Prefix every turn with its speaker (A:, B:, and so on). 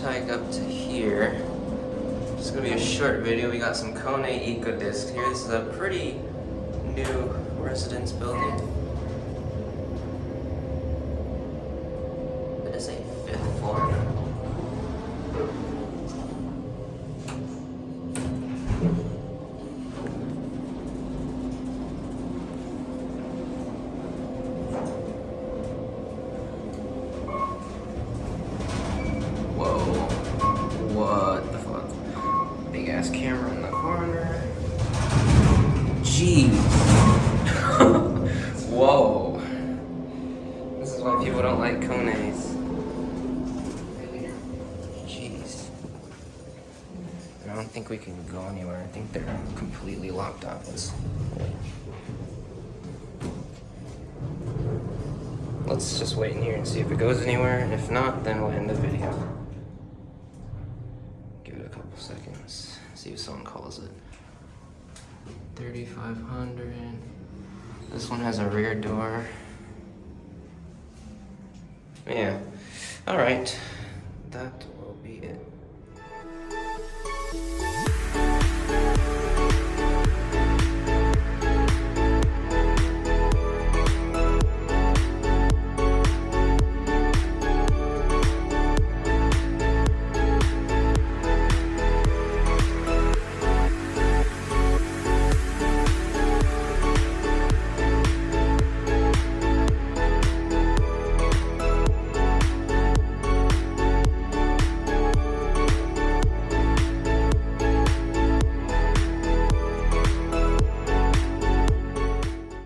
A: hitchhike up to here. It's gonna be a short video. We got some KONE EcoDisc here. This is a pretty new residence building. It is a 5th floor. What the fuck? Big ass camera in the corner. Jeez. Whoa. This is why people don't like KONEs. Jeez. I don't think we can go anywhere. I think they're completely locked up. Let's just wait in here and see if it goes anywhere. And if not, then we'll end the video. Give it a couple seconds. See if someone calls it. 3,500. This one has a rear door. Yeah. All right. That